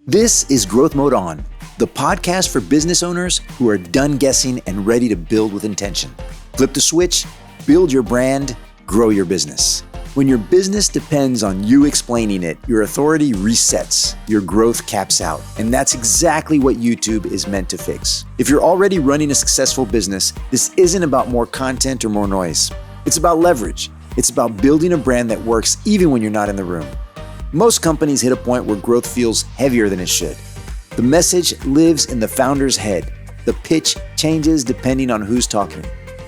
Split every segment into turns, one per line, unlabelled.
This is Growth Mode On, the podcast for business owners who are done guessing and ready to build with intention. Flip the switch, build your brand, grow your business. When your business depends on you explaining it, your authority resets, your growth caps out. And that's exactly what YouTube is meant to fix. If you're already running a successful business, this isn't about more content or more noise. It's about leverage. It's about building a brand that works even when you're not in the room. Most companies hit a point where growth feels heavier than it should. The message lives in the founder's head. The pitch changes depending on who's talking.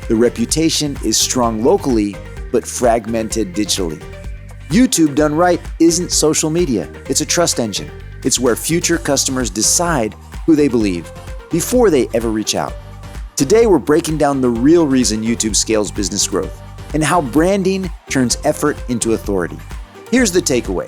The reputation is strong locally, but fragmented digitally. YouTube done right isn't social media. It's a trust engine. It's where future customers decide who they believe before they ever reach out. Today, we're breaking down the real reason YouTube scales business growth and how branding turns effort into authority. Here's the takeaway.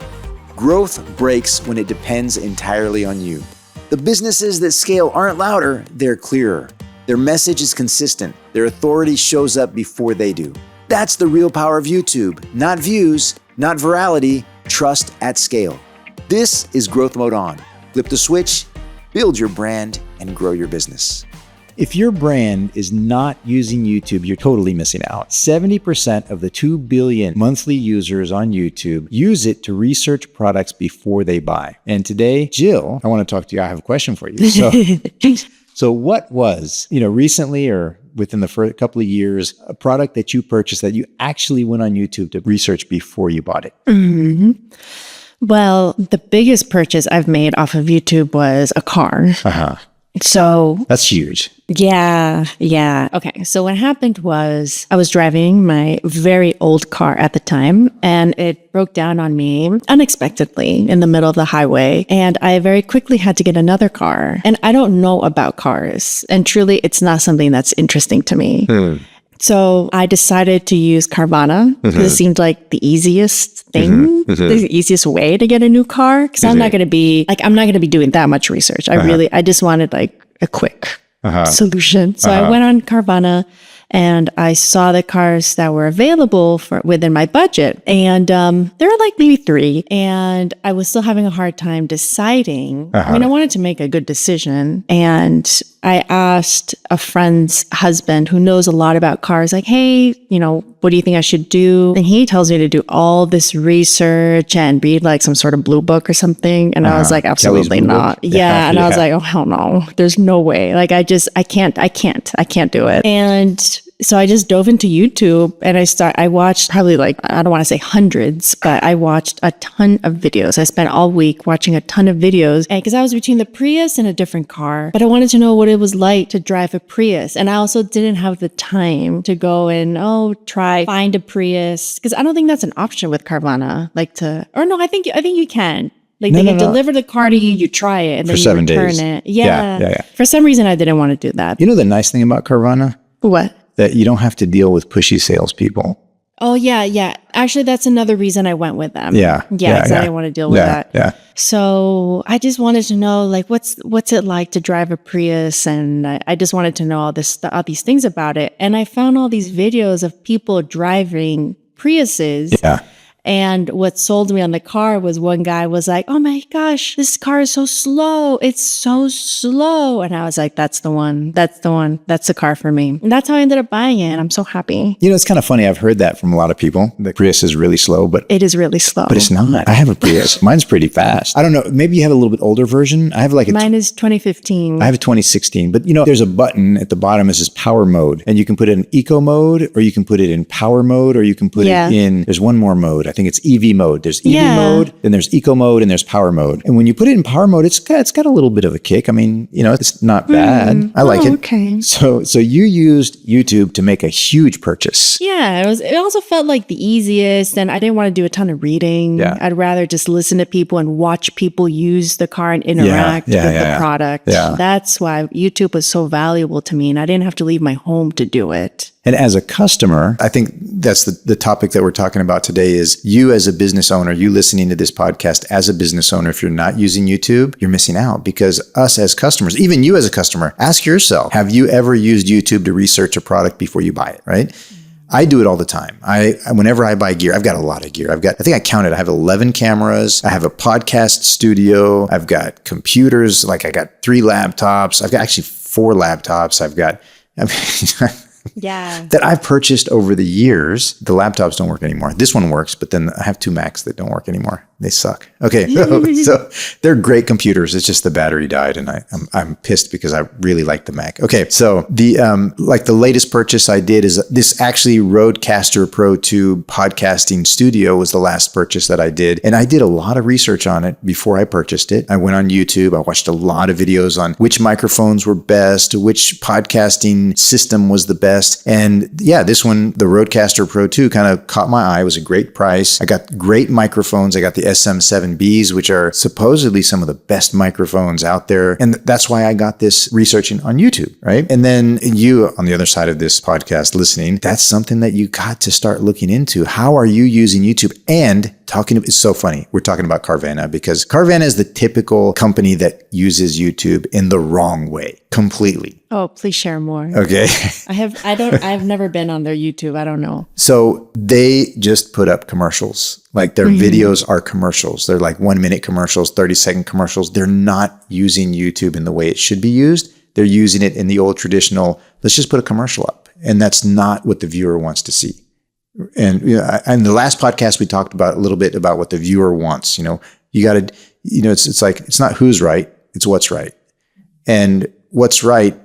Growth breaks when it depends entirely on you. The businesses that scale aren't louder, they're clearer. Their message is consistent. Their authority shows up before they do. That's the real power of YouTube. Not views, not virality, trust at scale. This is Growth Mode On. Flip the switch, build your brand, and grow your business.
If your brand is not using YouTube, you're totally missing out. 70% of the 2 billion monthly users on YouTube use it to research products before they buy. And today, Jill, I want to talk to you. I have a question for you. So what was, recently or within the first couple of years, a product that you purchased that you actually went on YouTube to research before you bought it?
Mm-hmm. Well, the biggest purchase I've made off of YouTube was a car. So
that's huge.
Yeah. Okay. So what happened was I was driving my very old car at the time and it broke down on me unexpectedly in the middle of the highway. And I very quickly had to get another car. And I don't know about cars. And truly, it's not something that's interesting to me. So I decided to use Carvana because it seemed like the easiest thing, the easiest way to get a new car. Because I'm not going to be doing that much research. I just wanted like a quick solution. So I went on Carvana and I saw the cars that were available within my budget. And there were like maybe 3. And I was still having a hard time deciding. I wanted to make a good decision. And I asked a friend's husband who knows a lot about cars, like, hey, what do you think I should do? And he tells me to do all this research and read like some sort of blue book or something. And I was like, absolutely not. Yeah. And I was like, oh, hell no, there's no way. Like, I can't do it. And so I just dove into YouTube and I watched probably like, I don't want to say hundreds, but I watched a ton of videos. I spent all week watching a ton of videos because I was between the Prius and a different car, but I wanted to know what it was like to drive a Prius. And I also didn't have the time to go and, find a Prius because I don't think that's an option with Carvana. I think you can. Like they can deliver the car to you, you try it, and then you return it. Yeah. For some reason, I didn't want to do that.
You know the nice thing about Carvana?
What?
That you don't have to deal with pushy salespeople.
Oh, yeah. Actually, that's another reason I went with them.
Yeah.
I didn't want to deal with that.
Yeah.
So I just wanted to know, like, what's it like to drive a Prius? And I just wanted to know all these things about it. And I found all these videos of people driving Priuses. Yeah. And what sold me on the car was one guy was like, oh my gosh, this car is so slow. It's so slow. And I was like, that's the one. That's the car for me. And that's how I ended up buying it. I'm so happy.
It's kind of funny. I've heard that from a lot of people. The Prius is really slow, but
it is really slow.
But it's not. I have a Prius. Mine's pretty fast. I don't know. Maybe you have a little bit older version. I have like
mine is 2015.
I have a 2016. But there's a button at the bottom that says power mode. And you can put it in eco mode, or you can put it in power mode, or you can put it in, there's one more mode. I think it's EV mode. There's EV mode, then there's eco mode, and there's power mode. And when you put it in power mode, it's got a little bit of a kick. I mean, it's not bad. I like it.
Okay.
So you used YouTube to make a huge purchase.
Yeah, it also felt like the easiest, and I didn't want to do a ton of reading. Yeah. I'd rather just listen to people and watch people use the car and interact with the product. Yeah. That's why YouTube was so valuable to me, and I didn't have to leave my home to do it.
And as a customer, I think that's the topic that we're talking about today is you as a business owner, you listening to this podcast as a business owner, if you're not using YouTube, you're missing out because us as customers, even you as a customer, ask yourself, have you ever used YouTube to research a product before you buy it, right? I do it all the time. Whenever I buy gear, I've got a lot of gear. I think I counted, I have 11 cameras. I have a podcast studio. I've got computers. Like I got 3 laptops. I've got actually 4 laptops. That I've purchased over the years. The laptops don't work anymore. This one works, but then I have 2 Macs that don't work anymore. They suck. Okay, so they're great computers. It's just the battery died, and I'm pissed because I really like the Mac. Okay, so the latest purchase I did is this actually RODECaster Pro II podcasting studio was the last purchase that I did, and I did a lot of research on it before I purchased it. I went on YouTube. I watched a lot of videos on which microphones were best, which podcasting system was the best, and yeah, this one, the RODECaster Pro II, kind of caught my eye. It was a great price. I got great microphones. I got the SM7Bs, which are supposedly some of the best microphones out there. And that's why I got this researching on YouTube, right? And then you, on the other side of this podcast listening, that's something that you got to start looking into. How are you using YouTube? And it's so funny. We're talking about Carvana because Carvana is the typical company that uses YouTube in the wrong way, completely.
Oh, please share more.
Okay.
I've never been on their YouTube. I don't know.
So they just put up commercials. Like their videos are commercials. They're like 1-minute commercials, 30-second commercials. They're not using YouTube in the way it should be used. They're using it in the old traditional, let's just put a commercial up. And that's not what the viewer wants to see. And in the last podcast, we talked about a little bit about what the viewer wants. You got to, it's like, it's not who's right, it's what's right. And what's right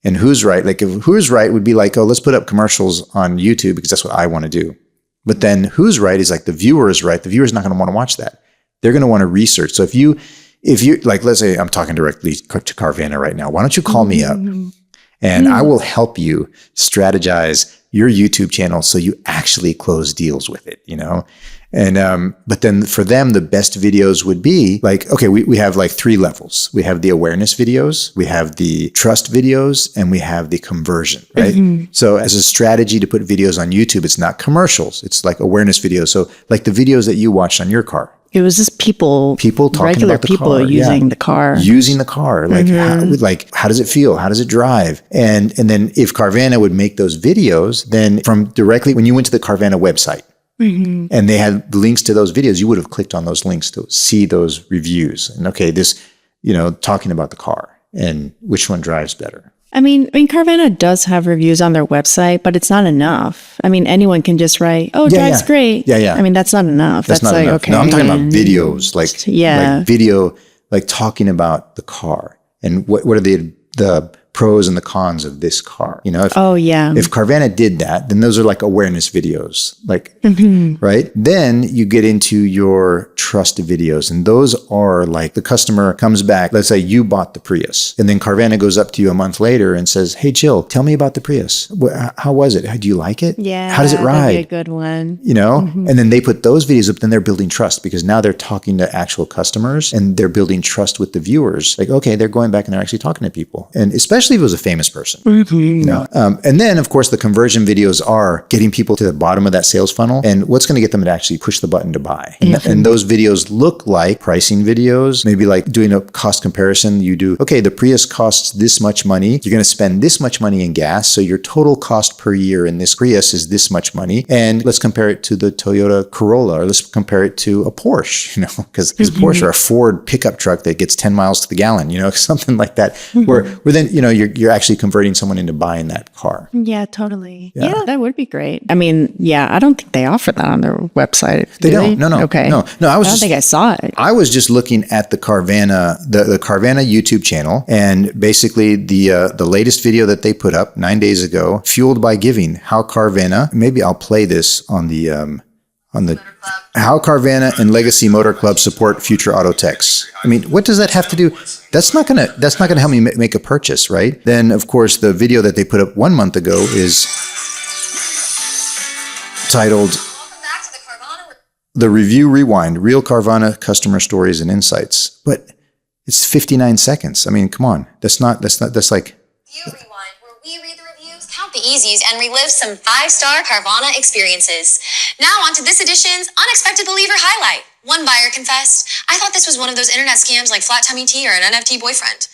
and who's right. Like if who's right would be like, oh, let's put up commercials on YouTube because that's what I want to do. But then who's right is like the viewer is right. The viewer is not going to want to watch that. They're going to want to research. So if you like, let's say I'm talking directly to Carvana right now. Why don't you call me up and I will help you strategize your YouTube channel so you actually close deals with it, And, but then for them, the best videos would be like, okay, we have like 3 levels. We have the awareness videos, we have the trust videos, and we have the conversion, right? So as a strategy to put videos on YouTube, it's not commercials. It's like awareness videos. So like the videos that you watched on your car.
It was just people talking
about the car,
using the car,
like how does it feel? How does it drive? And then if Carvana would make those videos, then from directly when you went to the Carvana website and they had links to those videos, you would have clicked on those links to see those reviews. And okay, this, talking about the car and which one drives better.
I mean, Carvana does have reviews on their website, but it's not enough. I mean, anyone can just write, "Oh, drives great." Yeah. I mean, that's not enough. That's not like enough. Okay.
No, I'm talking about videos, like video, like talking about the car and what are the pros and the cons of this car. If Carvana did that, then those are like awareness videos, like, right? Then you get into your trust videos, and those are like the customer comes back. Let's say you bought the Prius, and then Carvana goes up to you a month later and says, "Hey, Jill, tell me about the Prius. How was it? Do you like it?
Yeah.
How does it ride?"
That'd be a good one.
And then they put those videos up, then they're building trust because now they're talking to actual customers and they're building trust with the viewers. Like, okay, they're going back and they're actually talking to people. And especially if it was a famous person. And then, of course, the conversion videos are getting people to the bottom of that sales funnel and what's going to get them to actually push the button to buy. And those videos look like pricing videos, maybe like doing a cost comparison. You do, okay, the Prius costs this much money. You're going to spend this much money in gas. So your total cost per year in this Prius is this much money. And let's compare it to the Toyota Corolla, or let's compare it to a Porsche, because a Porsche or a Ford pickup truck that gets 10 miles to the gallon, something like that, where then, you're actually converting someone into buying that car.
Yeah, totally. Yeah, that would be great. I mean, I don't think they offer that on their website.
They don't. No.
Okay.
No. I don't
think I saw it.
I was just looking at the Carvana, the Carvana YouTube channel, and basically the latest video that they put up 9 days ago, Fueled by Giving, how Carvana. Maybe I'll play this on the how Carvana and Legacy Motor Club support future auto techs. I mean, what does that have to do? That's not gonna help me make a purchase, right? Then, of course, the video that they put up 1 month ago is titled "The Review Rewind: Real Carvana Customer Stories and Insights." But it's 59 seconds. I mean, come on, that's like.
Review Rewind, where we read the reviews, count the easies, and relive some 5-star Carvana experiences. Now on to this edition's Unexpected Believer Highlight. One buyer confessed, "I thought this was one of those internet scams like Flat Tummy Tea or an NFT boyfriend."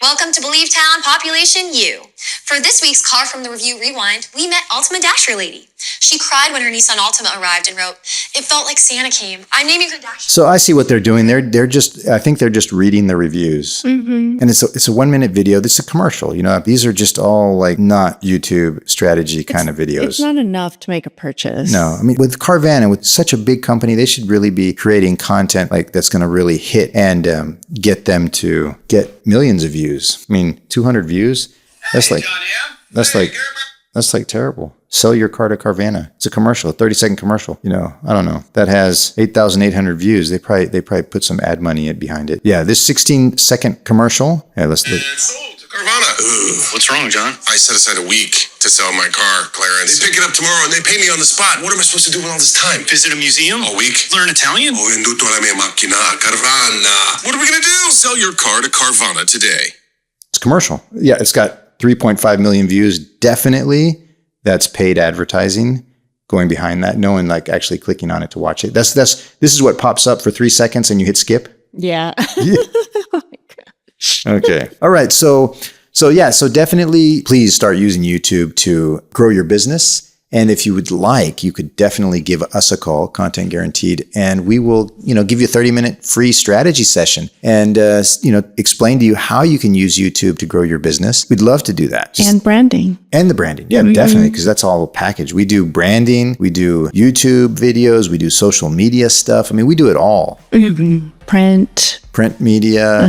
Welcome to Believe Town, Population U. For this week's Car from the Review Rewind, we met Ultima Dasher Lady. She cried when her Nissan Altima arrived and wrote, "It felt like Santa came. I'm naming her Dash."
So I see what they're doing. I think they're just reading the reviews. And it's a 1-minute video. This is a commercial. These are just all like not YouTube strategy kind of videos.
It's not enough to make a purchase.
No, I mean, with Carvana, with such a big company, they should really be creating content like that's going to really hit and get them to get millions of views. I mean, 200 views. That's like terrible. Sell your car to Carvana. It's a commercial, a 30-second commercial. I don't know. That has 8,800 views. They probably put some ad money behind it. Yeah, this 16-second commercial. Yeah, let's look.
It's sold to Carvana. Ugh. What's wrong, John? I set aside a week to sell my car, Clarence. They pick it up tomorrow and they pay me on the spot. What am I supposed to do with all this time? Visit a museum? A week? Learn Italian? Ho venduto la mia macchina a Carvana. What are we going to do? Sell your car to Carvana today.
It's commercial. Yeah, it's got 3.5 million views. Definitely, that's paid advertising going behind that. No one like actually clicking on it to watch it. This is what pops up for 3 seconds and you hit skip.
Yeah.
Oh my gosh. Okay. All right. So definitely please start using YouTube to grow your business. And if you would like, you could definitely give us a call, Content Guaranteed, and we will, give you a 30-minute free strategy session and, explain to you how you can use YouTube to grow your business. We'd love to do that.
And branding.
And the branding. Yeah, definitely. Because that's all a package. We do branding. We do YouTube videos. We do social media stuff. I mean, we do it all. Print media,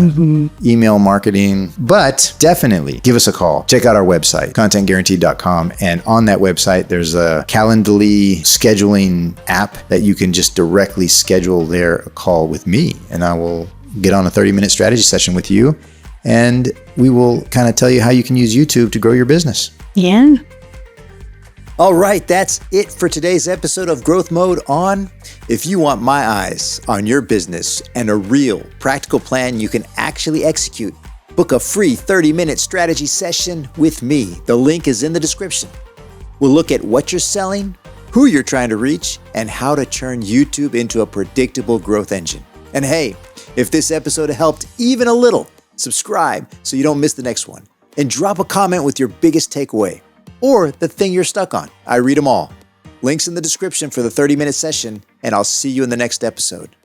email marketing, but definitely give us a call. Check out our website, contentguaranteed.com. And on that website, there's a Calendly scheduling app that you can just directly schedule a call with me. And I will get on a 30-minute strategy session with you. And we will kind of tell you how you can use YouTube to grow your business.
Yeah.
All right, that's it for today's episode of Growth Mode On. If you want my eyes on your business and a real practical plan you can actually execute, book a free 30-minute strategy session with me. The link is in the description. We'll look at what you're selling, who you're trying to reach, and how to turn YouTube into a predictable growth engine. And hey, if this episode helped even a little, subscribe so you don't miss the next one. And drop a comment with your biggest takeaway or the thing you're stuck on. I read them all. Links in the description for the 30-minute session, and I'll see you in the next episode.